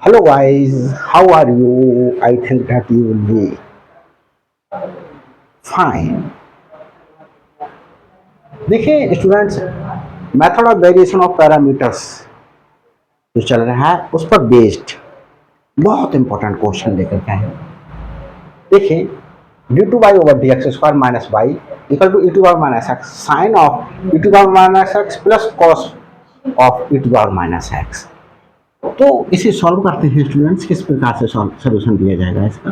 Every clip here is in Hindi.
Hello guys, how are you? I think that you will be fine. देखिए students, method of variation of parameters जो चल रहा है उस पर बेस्ड बहुत इंपॉर्टेंट क्वेश्चन लेकर के आए। देखिए d two y over d x square minus y equal to e to power minus x sine of e to power minus x plus cos of e to power minus x. तो इसे सॉल्व करते हैं स्टूडेंट्स, किस प्रकार से सोल्यूशन दिया जाएगा इसका।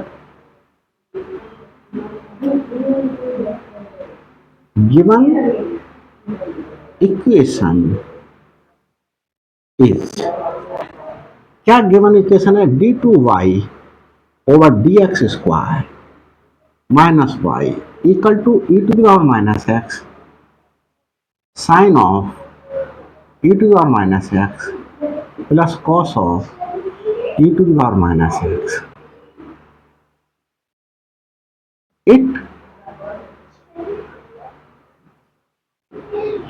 गिवन इक्वेशन इज, क्या गिवन इक्वेशन है, d two y over d x square minus y equal to e to the power minus x sine of e to the power minus x plus cos of e to the power minus x. It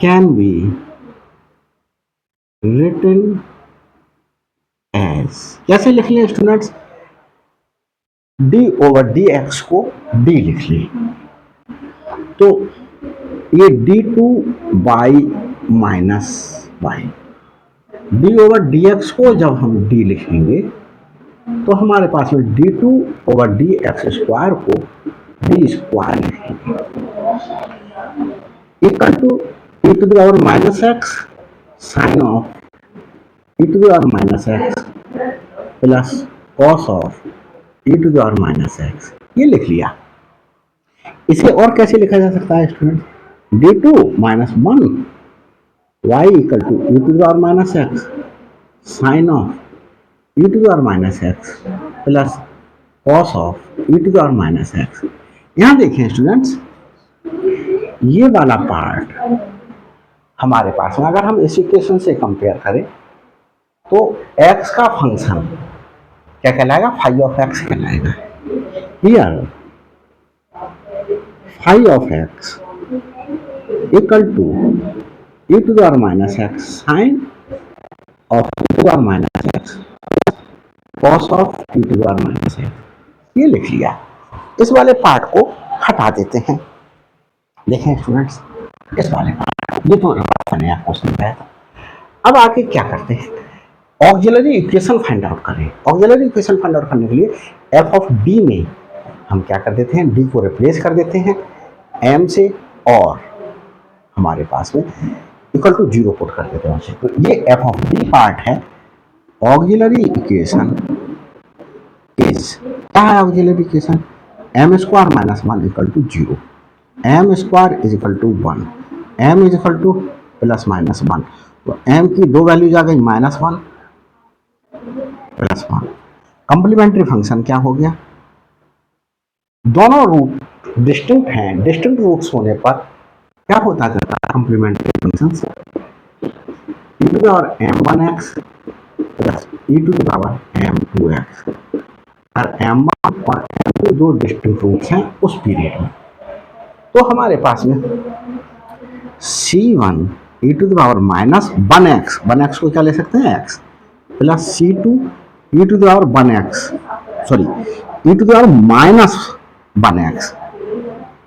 can be written as, कैसे लिख लें students, d over d x को d लिख लें। तो ये d two y minus y, D over d x को जब हम d लिखेंगे तो हमारे पास में d two over d x square को डी स्क्वायर लिखेंगे equal to e to the power minus x sine of e to the power minus x plus cos of e to the power minus x, ये लिख लिया। इसे और कैसे लिखा जा सकता है student, d two minus one y equal to e to the power minus x sine of e to the power minus x plus cos of e to the power minus x. यहाँ देखें स्टूडेंट्स, ये वाला पार्ट हमारे पास में अगर हम इस इक्वेशन से कंपेयर करें तो x का फंक्शन क्या कहलाएगा, फाई ऑफ x कहलाएगा। Here phi of x equal to e to the power minus x sine of e to the power minus x cos of e to the power minus x, ये लिख लिया। इस वाले पार्ट को हटा देते हैं। देखें स्टूडेंट्स, इस वाले पार्ट ये तो नया क्वेश्चन है। अब आगे क्या करते हैं, ऑक्सिलरी इक्वेशन फाइंड आउट करें। ऑक्सिलरी इक्वेशन फाइंड आउट करने के लिए एफ ऑफ डी में हम क्या कर देते हैं, डी को रिप्लेस कर देते हैं एम से और हमारे पास में इक्वल टू जीरो पुट कर देते हैं। तो ये एफ ऑफ डी पार्ट है। ऑक्सिलरी इक्वेशन इज, क्या है auxiliary equation, m square minus one equal to zero, m square is equal to one, m is equal to plus minus one. तो एम की दो वैल्यूज आ गई, minus one plus one. Complementary function क्या हो गया, दोनों रूट डिस्टिंक्ट हैं, डिस्टिंक्ट रूट्स होने पर क्या होता जाता है complementary function, e to the power M one x plus e to the power M two x. और एम वन और एम टू दो डिस्टिंक्ट रूट्स हैं उस पीरियड में। तो हमारे पास में C one e to the power minus one x, one x को क्या ले सकते हैं x, plus C two e to the power one x, sorry e to the power minus one x,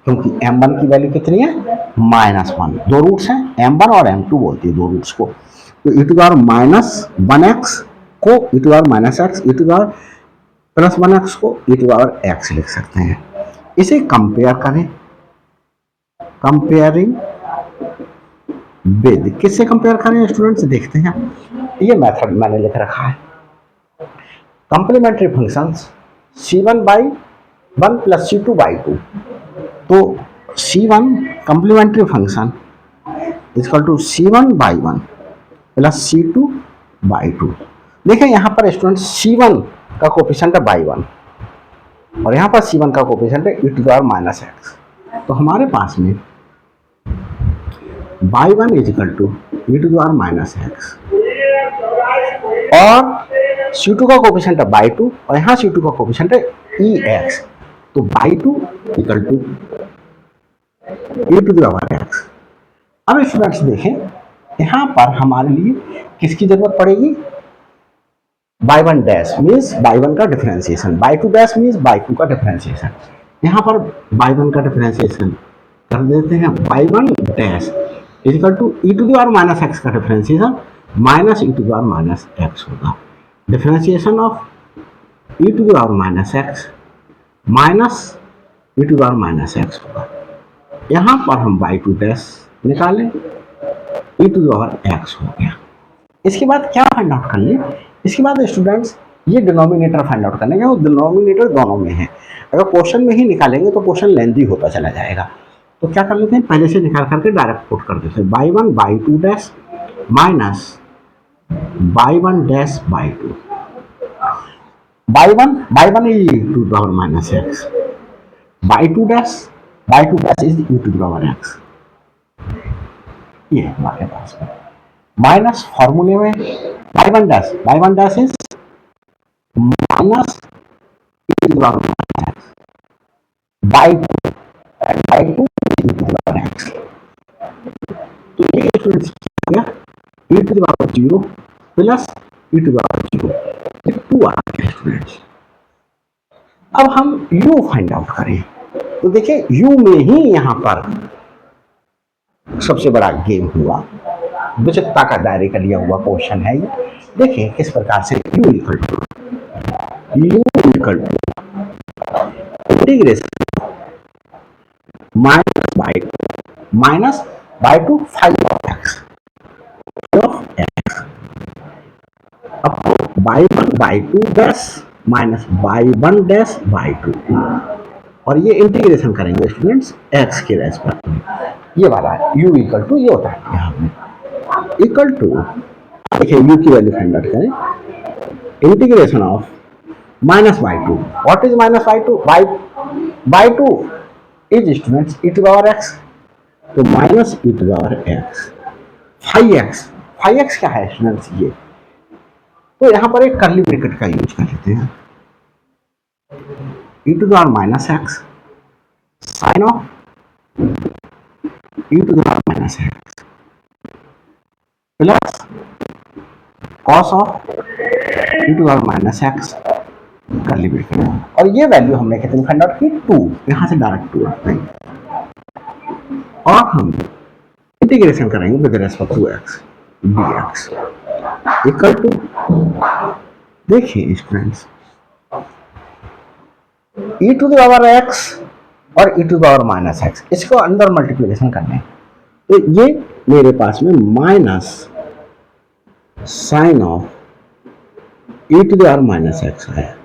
क्योंकि एम वन की वैल्यू कितनी है, माइनस वन। दो रूट्स हैं, एम वन और एम टू बोलती है दो रूट्स को। तो e to the power minus one x को e to the power minus x, e to the power plus one x को e to the power x लिख सकते हैं। इसे कंपेयर करें, कंपेयरिंग विद, किससे कंपेयर करें स्टूडेंट्स, देखते हैं। ये मेथड मैंने लिख रखा है, complementary functions C one y one plus C two y two. तो C one complementary function equal to C one y one plus C two y two. देखें यहाँ पर स्टूडेंट सी वन का कोफिशिएंट है बाई वन और यहाँ पर सी वन का कोफिशिएंट है e to the power minus x. तो हमारे पास में y one is equal to e to the power minus x और सी टू का कोफिशिएंट है बाई टू और यहाँ सी टू का कोफिशिएंट है ई एक्स। तो y two equal to e to the power x. अब स्टूडेंट्स देखें, यहाँ पर हमारे लिए किसकी जरूरत पड़ेगी, y one dash means y one का differentiation, y two dash means y two का डिफरेंशिएशन। यहाँ पर बाई वन का डिफरेंशिएशन कर देते हैं, y one dash is equal to e to the power minus x का differentiation minus e to the power minus x होगा। Differentiation of e to the power minus x minus e to the power minus x होगा। यहाँ पर हम बाई टू डैश निकालें, e to the power x हो गया। इसके बाद क्या फाइंड आउट कर लें, इसके बाद स्टूडेंट्स ये डिनोमिनेटर फाइंड आउट करने का, वो डिनोमिनेटर दोनों में है। अगर क्वेश्चन में ही निकालेंगे तो क्वेश्चन लेंथी होता चला जाएगा, तो क्या कर लेते हैं पहले से निकाल करके डायरेक्ट पुट कर देते हैं। Y one y two dash minus y one dash y two, y one is e to the power minus x, y two dash is e to the power x. ये हमारे पास में माइनस फॉर्मूले में y one dash is minus y two x. तो ये e to the power zero plus e to the power zero, two आ गया स्टूडेंट्स। अब हम u फाइंड आउट करें, तो देखिए u में ही यहां पर सबसे बड़ा गेम हुआ, विचित्रता का दायरे का लिया हुआ क्वेश्चन है ये। देखिए किस प्रकार से u equal to integration minus y two five of x अब y one y two dash minus y one dash y two, और ये इंटीग्रेशन करेंगे स्टूडेंट्स एक्स के रेस्पेक्ट में। ये वाला u इक्वल टू ये होता है यहाँ पे इक्वल टू, देखिए u की वैल्यू फाइंड आउट करें, integration of minus y two. What is minus y two? Y two is students e to power x, तो minus e to power x five x क्या है स्टूडेंट्स ये, तो यहां पर एक कर्ली ब्रैकेट का यूज कर लेते हैं, e to power minus x sine of e to power minus x plus cos of e to power minus x curly bracket. और ये वैल्यू हमने कितनी फाइंड आउट की? 2, यहां से डायरेक्ट 2 रखते हैं और हम इंटीग्रेशन करेंगे with respect to x dx equal to, देखिए students e to the power x और e to the power minus x, इसको अंदर मल्टीप्लिकेशन करना है, तो ये मेरे पास में minus sine of e to the power minus x है,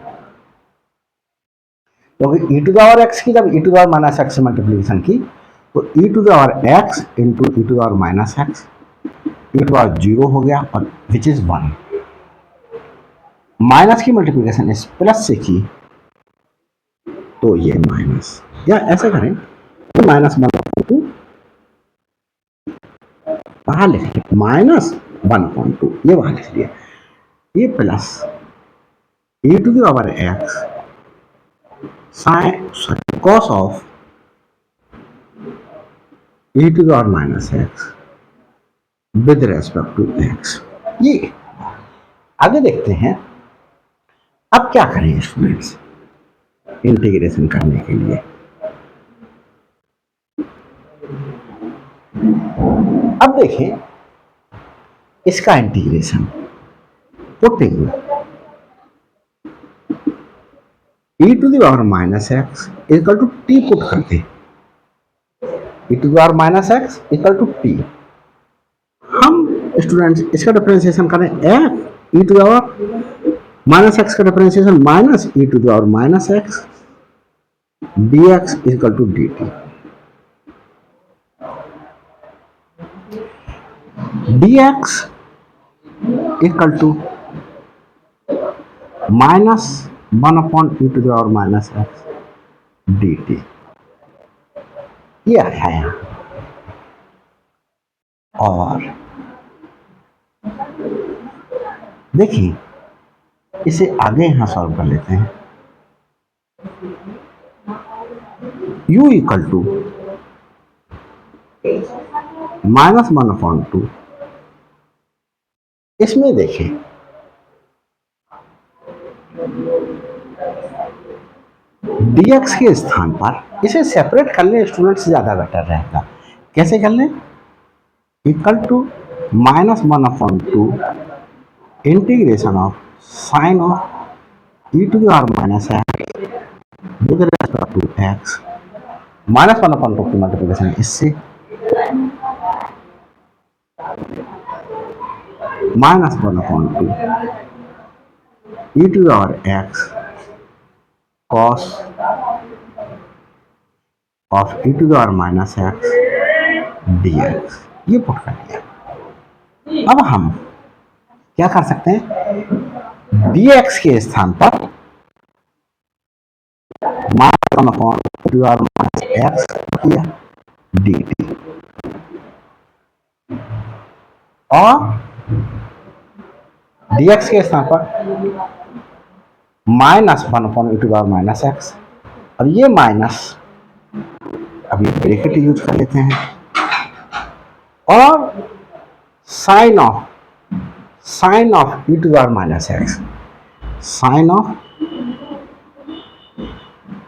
क्योंकि e to the power x की जब e to the power minus x से मल्टीप्लिकेशन की तो e to the power x into e to the power minus x, e to the power zero हो गया और विच इज 1। माइनस की मल्टीप्लिकेशन इस प्लस से की तो ये माइनस, या ऐसे करें तो माइनस 1/2 बाहर लिख लिया, माइनस 1/2 ये बाहर लिख लिया, ये plus e to the power x sine cos of e to the power minus x with respect to x. ये आगे देखते हैं अब क्या करें स्टूडेंट्स इंटीग्रेशन करने के लिए। अब देखें इसका integration putting e to the power minus x equal to t put करते, e to the power minus x equal to t. हम स्टूडेंट्स इसका डिफरेंशिएशन करें f e to the power minus x का differentiation minus e to the power minus x dx equal to dt। dx equal to minus 1/e to the power minus x dt, ये आया यहाँ। और देखिए इसे आगे यहां सॉल्व कर लेते हैं, u इक्वल टू माइनस 1/2, इसमें देखिए dx के स्थान पर इसे सेपरेट कर ले स्टूडेंट से ज़्यादा बेटर रहेगा। कैसे कर लें? Equal to -1/2 integration of sine of e to the power minus x with respect to x, -1/2 की मल्टीप्लिकेशन इससे, -1/2 e to the power x cos of e to the power minus x dx, ये पुट कर दिया। अब हम क्या कर सकते हैं? dx के स्थान पर -1/x किया dt और dx के स्थान पर -1/(e⁻x) और ये माइनस अभी ब्रैकेट यूज कर लेते हैं और sign of e⁻x, sign of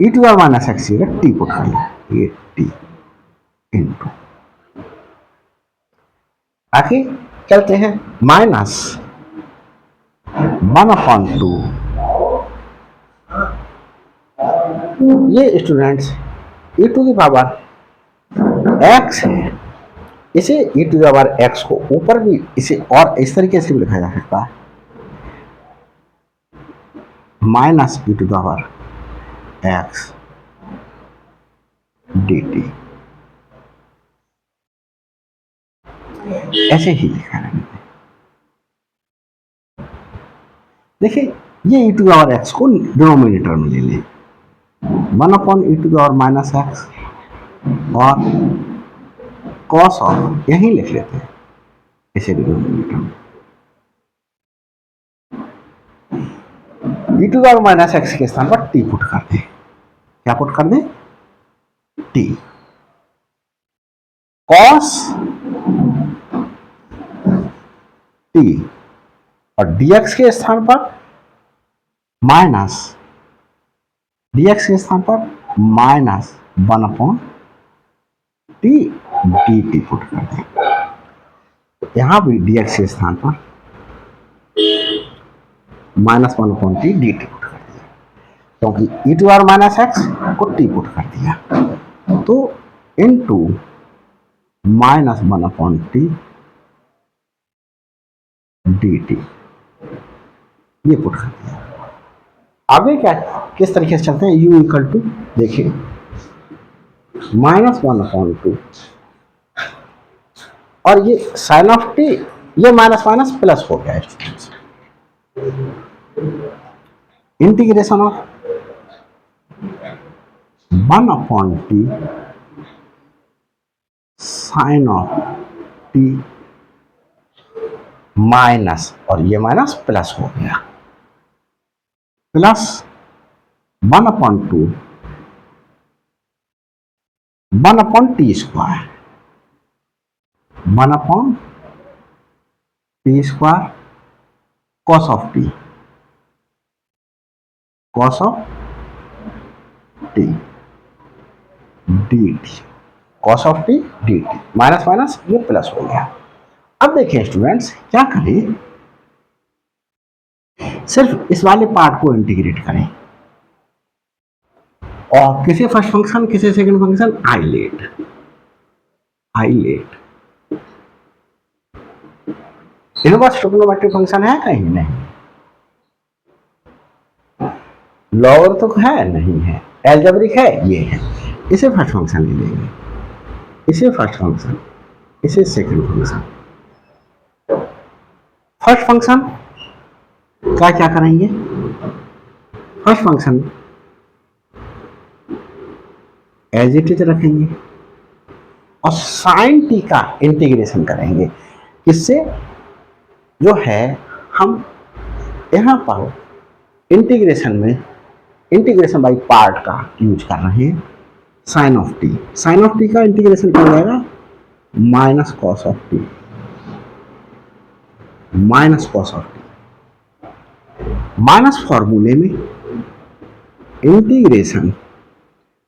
e⁻x ये टी पुट कर लें, ये टी इंटू आगे चलते हैं -1/2 ये students e to the power x है, इसे e to the power x को ऊपर भी इसे और इस तरीके से भी लिखा जा सकता है, -e to the power x dt, ऐसे ही लिखा है। देखिए ये e to the power x को डिनोमिनेटर में ले लें, 1/e to the power minus x और कॉस ऑफ यहीं लिख लेते हैं इसे डिनोमिनेटर में, e to the power minus x के स्थान पर t पुट कर दें। क्या पुट कर दें? t कॉस t और dx के स्थान पर dx के स्थान पर -1/t dt पुट कर दें। तो यहां भी dx के स्थान पर -1/t dt पुट कर दिया, क्योंकि e to power minus x को t पुट कर दिया, तो इनटू -1/t dt ये पुट कर दिया। आगे क्या किस तरीके से चलते हैं? u इक्वल टू देखिए -1/2 और ये साइन ऑफ टी, ये माइनस माइनस प्लस हो गया students, integration of 1/t sine of t minus और ये माइनस प्लस हो गया, plus 1/2 1/t square, 1/t square cos of t dt, cos of t dt, minus minus ये प्लस हो गया। अब देखिए स्टूडेंट्स क्या करें, सिर्फ इस वाले पार्ट को इंटीग्रेट करें और किसी फर्स्ट फंक्शन किसी second function ILATE inverse trigonometric function है कहीं? नहीं। लॉगर तो है नहीं है, एल्जेब्रिक है, ये है, इसे फर्स्ट फंक्शन ले लेंगे, इसे फर्स्ट फंक्शन, इसे सेकंड फंक्शन। फर्स्ट फंक्शन का क्या करेंगे? First function as it is रखेंगे और साइन टी का इंटीग्रेशन करेंगे, किससे? जो है हम यहां पर इंटीग्रेशन में इंटीग्रेशन बाई पार्ट का यूज कर रहे हैं, sine of t, sine of t का इंटीग्रेशन क्या हो जाएगा? Minus cos of t, minus cos of t, minus फॉर्मूले में इंटीग्रेशन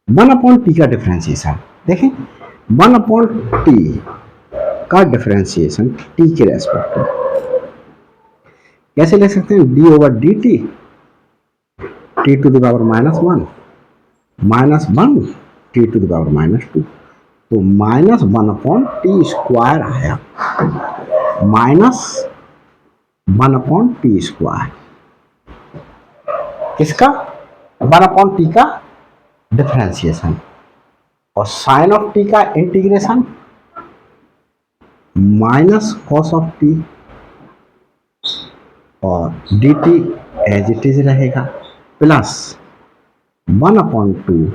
1/t का डिफरेंशिएशन, देखें 1/t का डिफरेंशिएशन t के रेस्पेक्ट में कैसे ले सकते हैं, d/dt t to the power -1 -1 t to the power -2, तो -1/t² आया, -1/t², किसका, 1/t का डिफरेंशिएशन, और साइन ऑफ t का इंटीग्रेशन -cos ऑफ t, और dt एज इट इज रहेगा, plus 1/2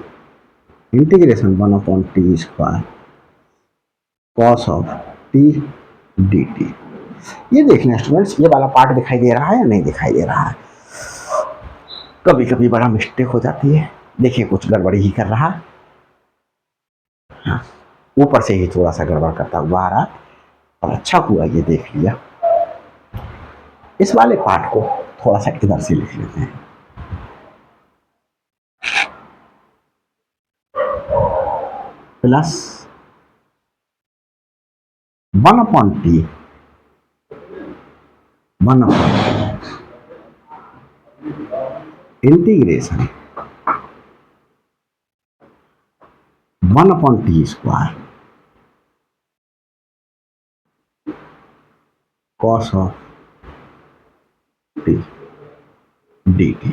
integration 1/t² cos of t dt। ये देख लें स्टूडेंट्स, ये वाला पार्ट दिखाई दे रहा है या नहीं दिखाई दे रहा है, कभी कभी बड़ा मिस्टेक हो जाती है, देखिए कुछ गड़बड़ी ही कर रहा, हाँ ऊपर से ही थोड़ा सा गड़बड़ करता हुआ आ रहा, और अच्छा हुआ ये देख लिया। इस वाले पार्ट को थोड़ा सा इधर से लिख लेते हैं, plus 1/t 1/t integration 1/t² cos of t dt।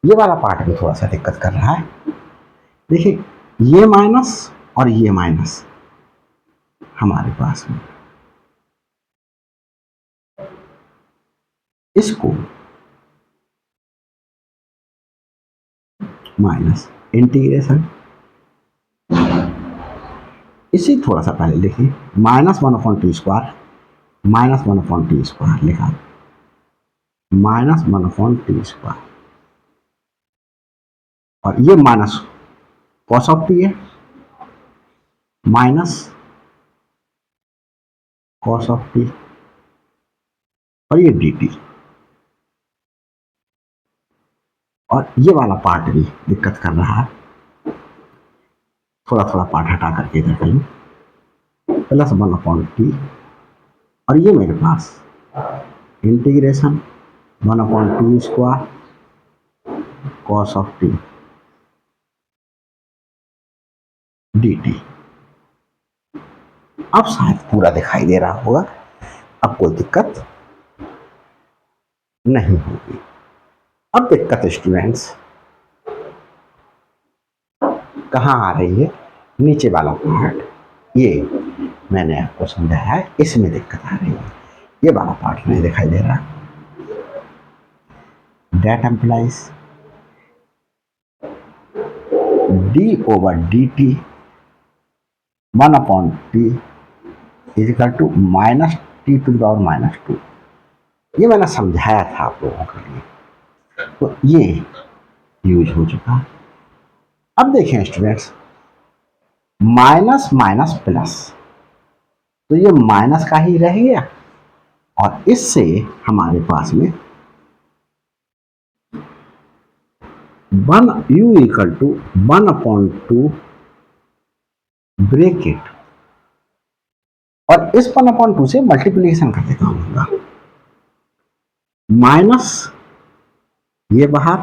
ये वाला पार्ट भी थोड़ा सा दिक्कत कर रहा है, देखिए ये माइनस और ये माइनस हमारे पास में, इसको माइनस इंटीग्रेशन, इसी थोड़ा सा पहले लिखिए -1/t² -1/t² लिखा, -1/t², और ये माइनस cos ऑफ t है, माइनस cos ऑफ t, और ये dt, और ये वाला पार्ट भी दिक्कत कर रहा है, थोड़ा थोड़ा पार्ट हटा करके इधर करूँ, प्लस 1/t, और ये मेरे पास integration 1/t² cos of t dt। अब शायद पूरा दिखाई दे रहा होगा, अब कोई दिक्कत नहीं होगी। अब दिक्कत स्टूडेंट्स कहाँ आ रही है, नीचे वाला पार्ट, ये मैंने आपको समझाया है, इसमें दिक्कत आ रही है, ये वाला पार्ट नहीं दिखाई दे रहा। That implies d/dt 1/t equal to -t to the power -2, ये मैंने समझाया था आप लोगों के लिए, तो ये यूज हो चुका। अब देखें स्टूडेंट्स, माइनस माइनस प्लस, तो ये माइनस का ही रह गया, और इससे हमारे पास में 1u इक्वल टू 1/2 ब्रैकेट, और इस 1/2 से मल्टीप्लीकेशन कर देता हूँ, माइनस ये बाहर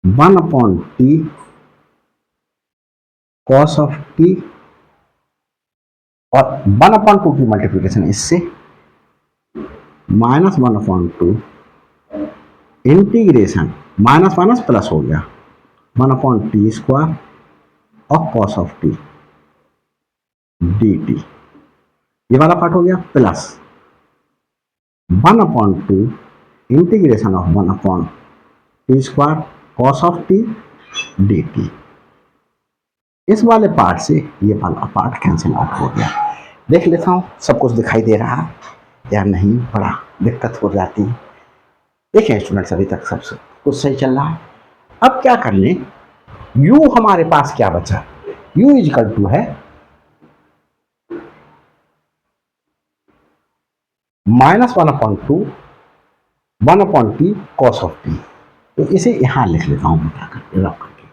1/t cos ऑफ t, और 1/2 की मल्टीप्लीकेशन इससे, -1/2 इंटीग्रेशन माइनस माइनस प्लस हो गया 1/t² और cos ऑफ t dt, ये वाला पार्ट हो गया, plus 1/2 integration of 1/t² cos of t dt। इस वाले पार्ट से ये वाला पार्ट कैंसिल आउट हो गया। देख लेता हूँ सब कुछ दिखाई दे रहा है या नहीं, बड़ा दिक्कत हो जाती है। देखिए स्टूडेंट्स अभी तक सब कुछ सही चल रहा है। अब क्या कर लें, u हमारे पास क्या बचा, u इक्वल टू है -1/2 1/t cos ऑफ t। तो इसे यहां लिख लेता हूं बता करके रख करके।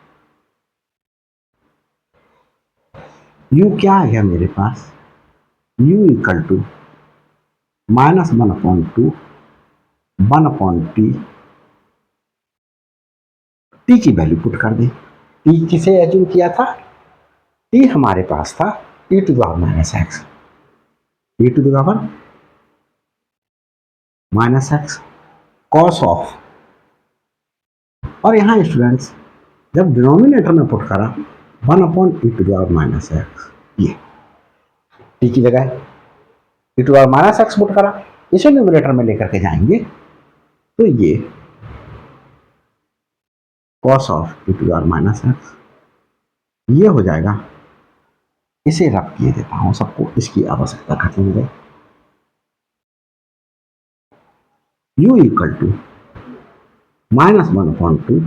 u क्या आ गया मेरे पास, u equal to -1/2 1/t, t की वैल्यू पुट कर दें। t किसे एज्यूम किया था, t हमारे पास था e to the power minus x, e to the power minus x cos of, और यहाँ स्टूडेंट्स जब डिनोमिनेटर में पुट करा 1/e to the power minus x, ये t की जगह e to the power minus x put करा, इसे न्यूमरेटर में लेकर के जाएंगे तो ये cos of e to the power minus x ये हो जाएगा। इसे रब किए देता हूं सबको, इसकी आवश्यकता खत्म हो गई। u equal to -1/2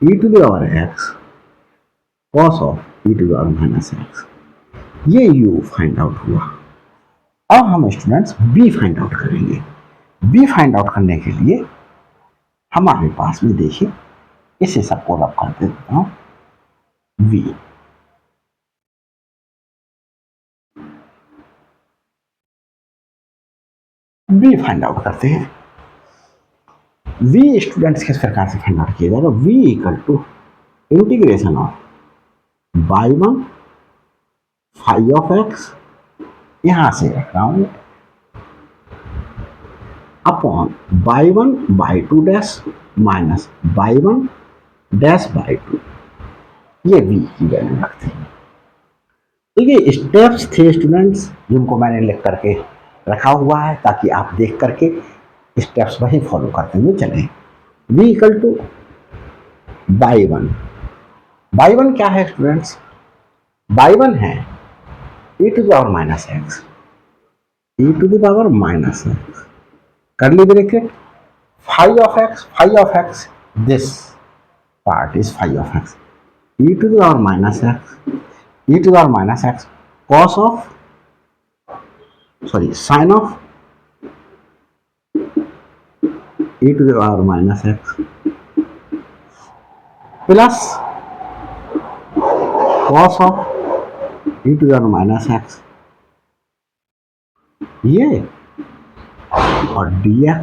e to the power x cos of e to the power minus x, ये u फाइंड आउट हुआ। अब हम स्टूडेंट्स b फाइंड आउट करेंगे। b फाइंड आउट करने के लिए हमारे पास में देखिए, इसे सबको रब कर देता हूं v, v फाइंड आउट करते हैं। v स्टूडेंट्स किस प्रकार से फाइंड आउट किया जाएगा, v equal to integration of y1 phi of x, यहां से रख रहा हूं, upon y1/2 dash minus y1 dash by 2, ये v की वैल्यू रखते हैं। तो ये स्टेप्स थे स्टूडेंट्स जिनको मैंने लिख करके रखा हुआ है ताकि आप देख करके स्टेप्स वही फॉलो करते हुए चलें। v equal to y1, y1 क्या है स्टूडेंट्स, y1 है e to the power minus x, e to the power minus x curly bracket phi of x, this part is phi of x, e to the power minus x, e to the power minus x cos of sine of e to the power minus x plus cos of e to the power minus x, ये और dx,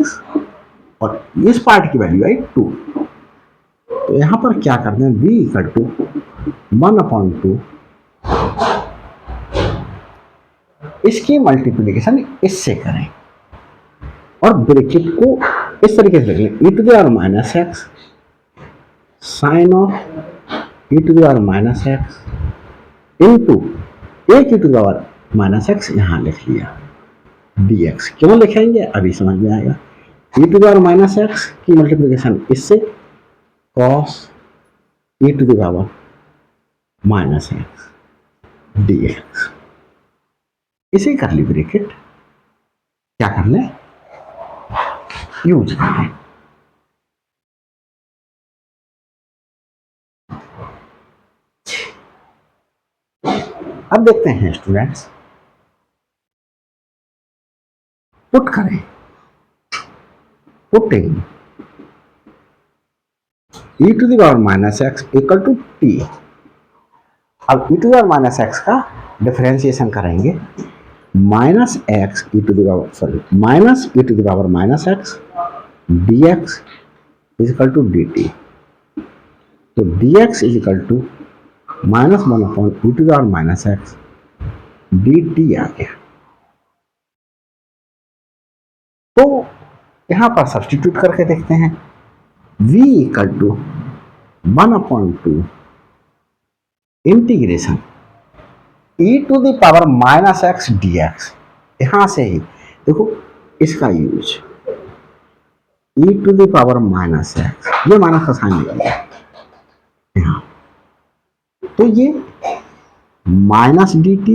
और इस पार्ट की वैल्यू आई 2। तो यहां पर क्या करते हैं, v इक्वल टू 1/2, इसकी मल्टीप्लीकेशन इससे करें और ब्रैकेट को इस तरीके से लिखें, e to the power minus x sine of e to the power minus x into एक e to the power minus x यहां लिख लिया, dx क्यों लिखेंगे अभी समझ में आएगा। e to the power minus x की मल्टीप्लिकेशन इससे cos e to the power minus x dx, इसे कर ली ब्रैकेट, क्या कर ले यूज कर ले। अब देखते हैं स्टूडेंट्स, पुट करें, putting e to the power minus x equal to t. अब e to the power minus x का डिफरेंशिएशन करेंगे, minus x e to the power minus e to the power minus x dx is equal to dt। तो dx is equal to -1/e to the power minus x dt आ गया। तो यहां पर सब्स्टिट्यूट करके देखते हैं, v equal to 1/2 integration e to the power minus x dx, यहां से ही देखो इसका use e to the power minus x, ये माइनस का साइन निकल गया यहाँ, तो ये minus dt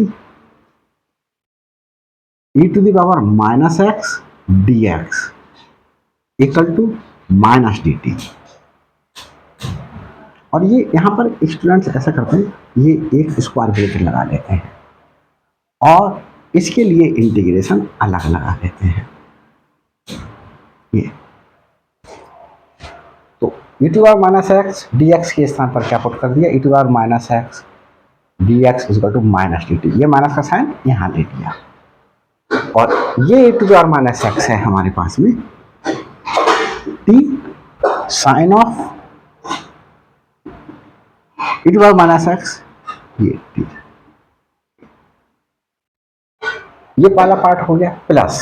e to the power minus x dx equal to minus dt। और ये यहां पर स्टूडेंट्स ऐसा करते हैं, ये एक स्क्वायर ब्रैकेट लगा लेते हैं और इसके लिए इंटीग्रेशन अलग लगा देते हैं। ये तो e to power minus x d x के स्थान पर क्या पुट कर दिया, e to power minus x d x is equal to minus d t, ये माइनस का साइन यहाँ दे दिया, और ये e to power minus x है हमारे पास में t sine of e to power minus x, ये t, ये पहला पार्ट हो गया, प्लस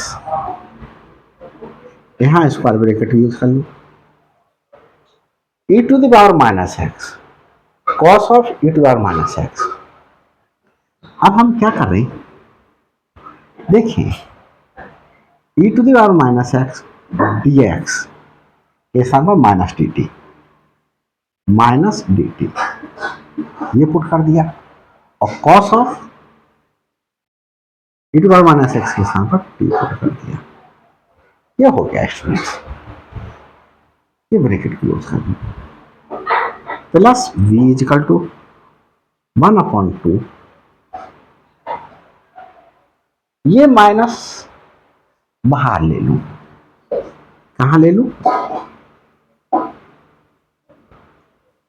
यहां स्क्वायर ब्रैकेट यूज कर लो, e to the power minus x cos of e to power minus x. अब हम क्या कर रहे हैं, देखिए e to the power minus x d x के स्थान पर minus d t, minus d t ये पुट कर दिया, और cos of e to power minus x के स्थान पर t पुट कर दिया, ये हो गया स्टूडेंट्स, ये ब्रैकेट क्लोज कर दिया, प्लस v इजिकल टू 1/2, ये माइनस बाहर ले लूं, कहां ले लूं,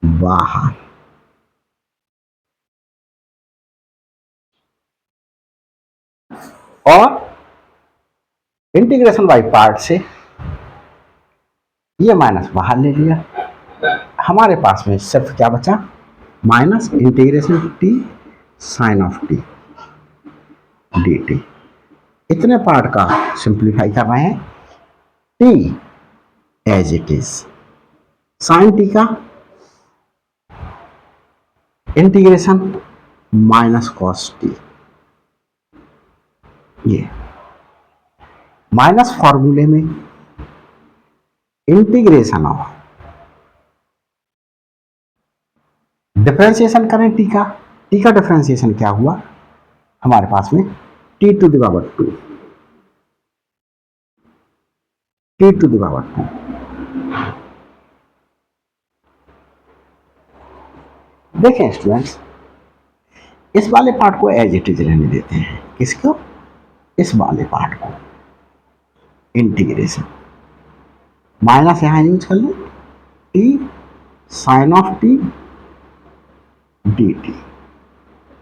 बाहर, और इंटीग्रेशन बाय पार्ट से ये माइनस बाहर ले लिया, हमारे पास में सिर्फ क्या बचा, minus integration t sine of t d t, इतने पार्ट का सिंप्लीफाई कर रहे हैं, t as it is, sine t का इंटीग्रेशन माइनस कॉस टी, ये माइनस फॉर्मूले में इंटीग्रेशन ऑफ डिफरेंशिएशन करें टी का डिफरेंशिएशन क्या हुआ हमारे पास में, t to the power 2, t to the power 2, देखें स्टूडेंट्स, इस वाले पार्ट को एज इट इज रहने देते हैं, किसको, इस वाले पार्ट को, इंटीग्रेशन माइनस यहां यूज कर ले, t sine of t d t,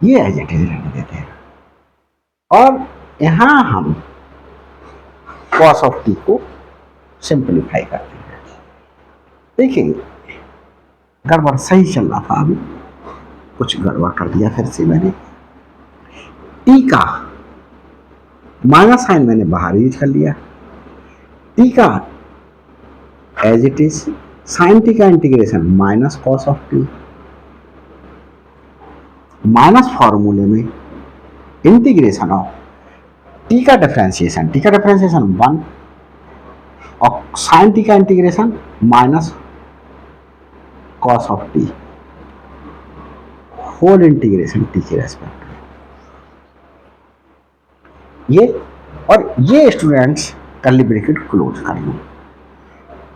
ये एज इट इज रहने देते हैं, और यहां हम कॉस ऑफ टी को सिंपलीफाई करते हैं। देखिए गड़बड़ सही चल रहा था, अभी कुछ गड़बड़ कर दिया फिर से मैंने, टी का माइनस साइन मैंने बाहर यूज कर लिया, टी का as it is, sine t का integration minus cos of t, minus फॉर्मूले में इंटीग्रेशन ऑफ टी का डिफरेंशिएशन 1 और साइन टी का integration minus cos of t whole integration t के रेस्पेक्ट, ये, और ये स्टूडेंट्स कर्ली ब्रैकेट क्लोज कर लो,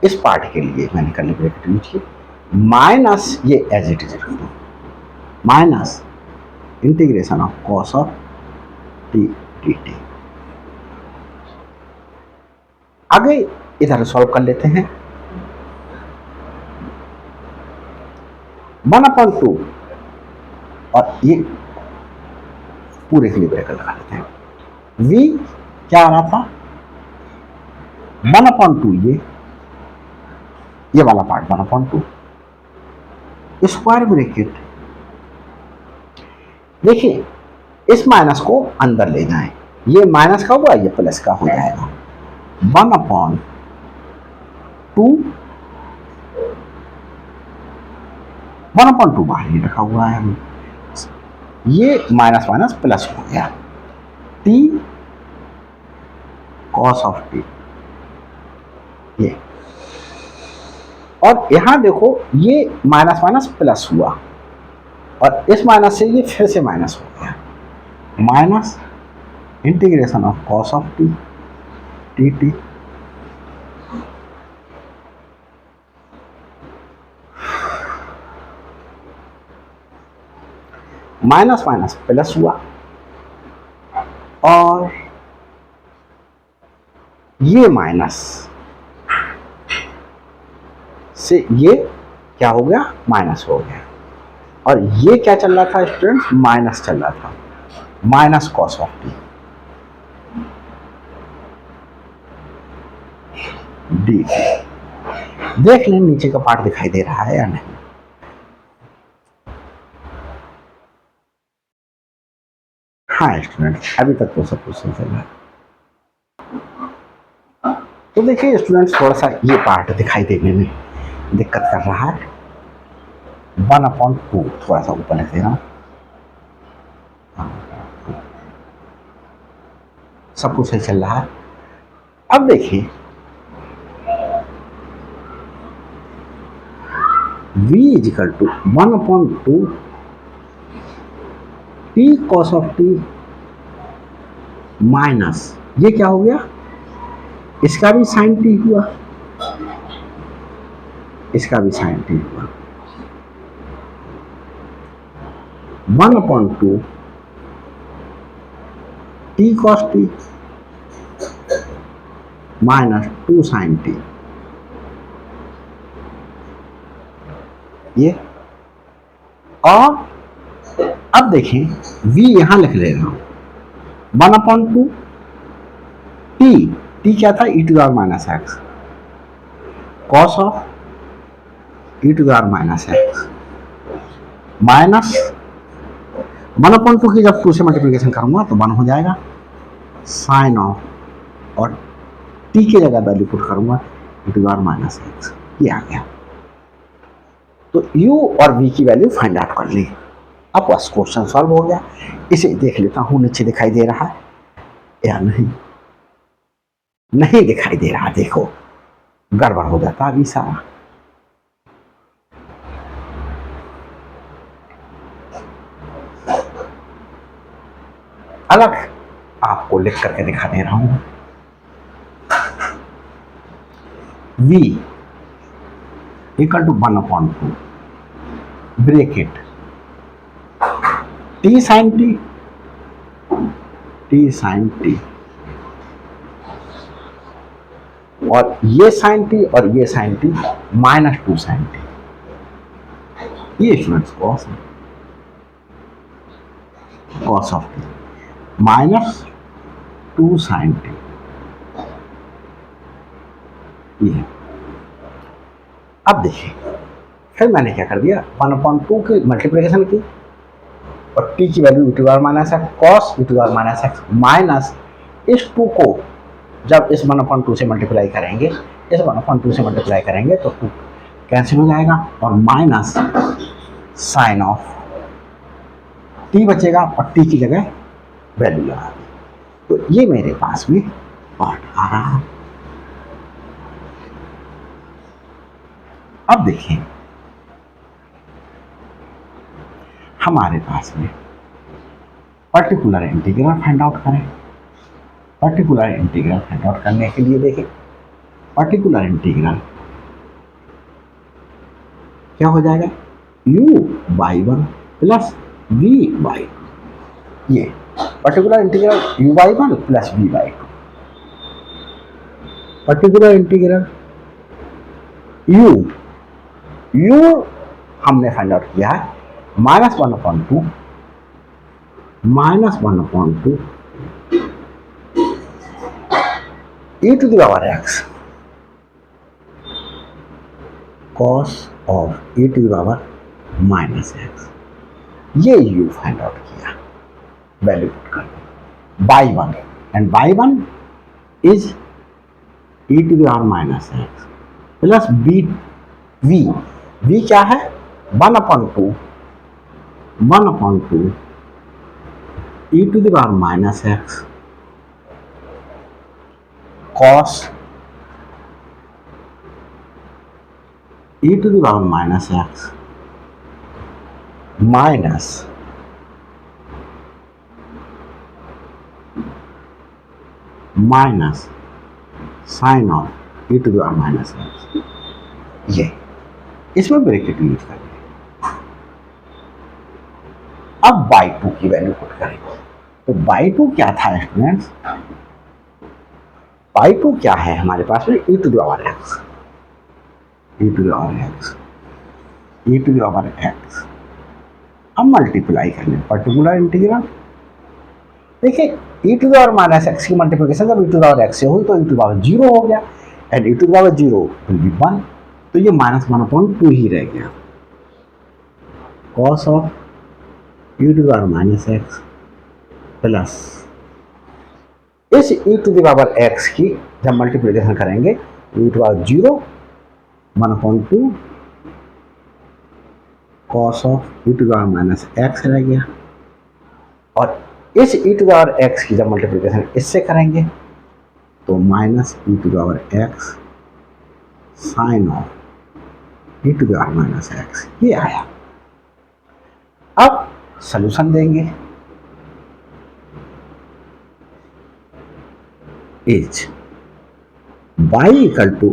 इस पार्ट के लिए मैंने कर्ली ब्रैकेट यूज की, माइनस ये एज इट इज रख दो, minus integration of cos of t d T. आगे इधर सॉल्व कर लेते हैं, 1/2 और ये पूरे के लिए ब्रैकेट लगा लेते हैं, v क्या आ रहा था 1/2, ये वाला पार्ट 1/2, स्क्वायर ब्रैकेट, देखिए इस माइनस को अंदर ले जाएं, ये माइनस का हुआ ये प्लस का हो जाएगा, 1/2 1/2 बाहर ही रखा हुआ है, ये माइनस माइनस प्लस हो गया, टी कॉस ऑफ टी, ये, और यहां देखो ये माइनस माइनस प्लस हुआ, और इस माइनस से ये फिर से माइनस हो गया, minus integration of cos of T T T, minus minus plus हुआ, और ये माइनस से ये क्या हो गया, माइनस हो गया। और ये क्या चल रहा था स्टूडेंट्स, माइनस चल रहा था, minus cos of t D. देख लें नीचे का पार्ट दिखाई दे रहा है या नहीं। हाँ स्टूडेंट्स, अभी तक तो सब कुछ सही चल रहा है। तो देखिए स्टूडेंट्स, थोड़ा सा ये पार्ट दिखाई देने में दिक्कत कर रहा है। 1/2 थोड़ा सा ऊपर लिख दे रहा हूँ, सब कुछ सही चल रहा है। अब देखिए v equal to 1/2 t cos of t minus, ये क्या हो गया, इसका भी साइन टी हुआ, इसका भी साइन टी हुआ, 1/2 t cos t minus 2 sine t. ये और अब देखें v यहां लिख ले रहा हूं, 1/2 टी, टी क्या था, e to the power minus x, cos of e to the power minus x minus 1/2 की जब 2 से मल्टीप्लिकेशन करूंगा तो 1 हो जाएगा, साइन ऑफ, और टी की जगह वैल्यू पुट करूंगा e to the power minus x, ये आ गया। तो u और v की वैल्यू फाइंड आउट कर ली। अब बस क्वेश्चन सॉल्व हो गया। इसे देख लेता हूं नीचे दिखाई दे रहा है या नहीं, नहीं दिखाई दे रहा, देखो गड़बड़ हो जाता अभी सारा। अलग आपको लिख करके दिखा दे रहा हूं, v equal to 1/2 bracket t sine t, t sine t, और ये साइन टी और ये sine t minus 2 sine t, ये students cos of t minus 2 sine t, ये। अब देखिए फिर मैंने क्या कर दिया, 1/2 की मल्टीप्लिकेशन की और टी की value e to the power minus x, cos e to the power minus x minus इस 2 को जब इस 1/2 से मल्टीप्लाई करेंगे, इस 1/2 से मल्टीप्लाई करेंगे तो 2 कैंसिल हो जाएगा और माइनस साइन ऑफ टी बचेगा और टी की जगह वैल्यू लगा दी। तो ये मेरे पास में पार्ट आ रहा है। अब देखिए हमारे पास में पर्टिकुलर इंटीग्रल फाइंड आउट करें। पर्टिकुलर इंटीग्रल फाइंड आउट करने के लिए देखिए पर्टिकुलर इंटीग्रल क्या हो जाएगा, u/1 प्लस v/2, ये particular integral u/1 plus v/2, particular integral u हमने फाइंड आउट किया है -1/2 e to the power x cos of e to the power minus x, ये u फाइंड आउट किया, वैल्यू पुट कर by 1 and by 1 is e to the power minus x plus v क्या है 1/2 e to the power minus x cos e to the power minus x minus sine of e to the power minus x, ये इसमें ब्रैकेट यूज करेंगे। अब y2 की वैल्यू पुट करेंगे, तो y2 क्या था स्टूडेंट्स, y2 क्या है हमारे पास में e to the power x, e to the power x, e to the power x. अब मल्टीप्लाई कर लें पर्टिकुलर इंटीग्रल। देखिए e to the power minus x की मल्टीप्लिकेशन जब e to the power x से हुई तो e टू द पावर 0 हो गया, and e to the power 0 will be 1, तो ये -1/2 ही रह गया। cos of e to the power minus x plus इस e to the power x की जब मल्टीप्लिकेशन करेंगे e to power 0 1/2 cos of e to the power minus x रह गया, और इस e to the power x की जब मल्टीप्लिकेशन इससे करेंगे तो minus e to the power x sine of e to the power minus x, ये आया। अब सॉल्यूशन देंगे। Is y equal to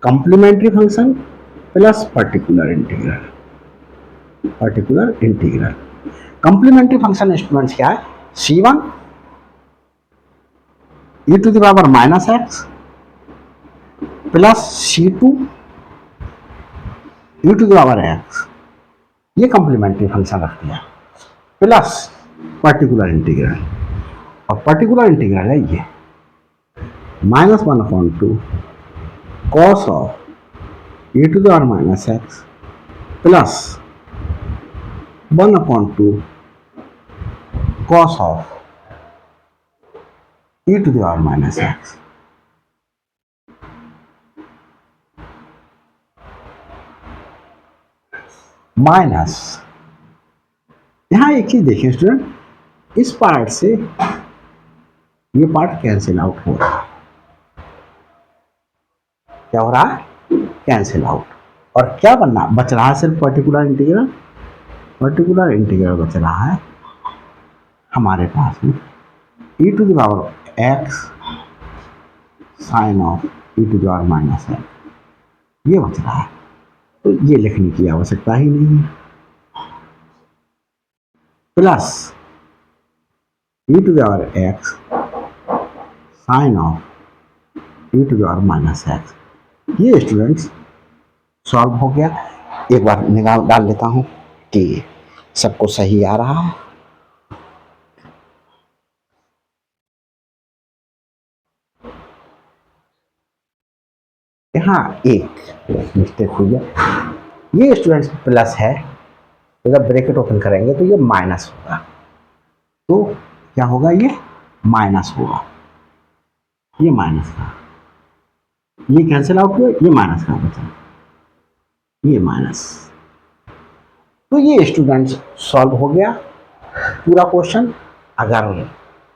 complementary function plus particular integral. Particular integral complementary function students क्या है? c1 e to the power minus x plus c2 e to the power x, ये कॉम्प्लीमेंट्री फंक्शन रख दिया, प्लस पर्टिकुलर इंटीग्रल, और पर्टिकुलर इंटीग्रल है ये -1/2 cos of e to the power minus x plus 1/2 cos of e to the power minus x. Minus, यहां एक चीज देखिए स्टूडेंट, इस पार्ट से ये पार्ट कैंसिल आउट हो रहा है। क्या हो रहा है? कैंसिल आउट, और क्या बनना बच रहा है? सिर्फ पर्टिकुलर इंटीग्रल। पर्टिकुलर इंटीग्रल बच रहा है हमारे पास में e to the power x sine of e to the power minus x, ये बच रहा है, तो ये लिखने की आवश्यकता ही नहीं है। Plus e to the power x sine of e to the power minus x, ये स्टूडेंट्स सॉल्व हो गया। एक बार निगाह डाल लेता हूं कि सबको सही आ रहा है। यहाँ एक मिस्टेक हुई है, ये स्टूडेंट्स प्लस है, तो जब ब्रैकेट ओपन करेंगे तो ये माइनस होगा, तो क्या होगा? ये माइनस होगा, ये माइनस का, ये कैंसिल आउट हुआ, ये माइनस का बचा, ये माइनस। तो ये स्टूडेंट्स सॉल्व हो गया पूरा क्वेश्चन। अगर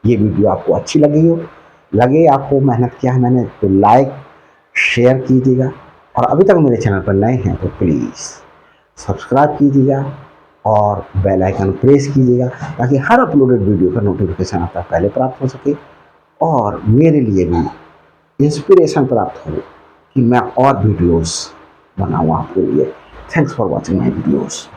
ये वीडियो आपको अच्छी लगे आपको मेहनत किया है मैंने, तो लाइक शेयर कीजिएगा, और अभी तक मेरे चैनल पर नए हैं तो प्लीज़ सब्सक्राइब कीजिएगा और बेल आइकन प्रेस कीजिएगा, ताकि हर अपलोडेड वीडियो का नोटिफिकेशन आप तक पहले प्राप्त हो सके, और मेरे लिए भी इंस्पिरेशन प्राप्त हो कि मैं और वीडियोस बनाऊँ आपके लिए। Thanks for watching my videos.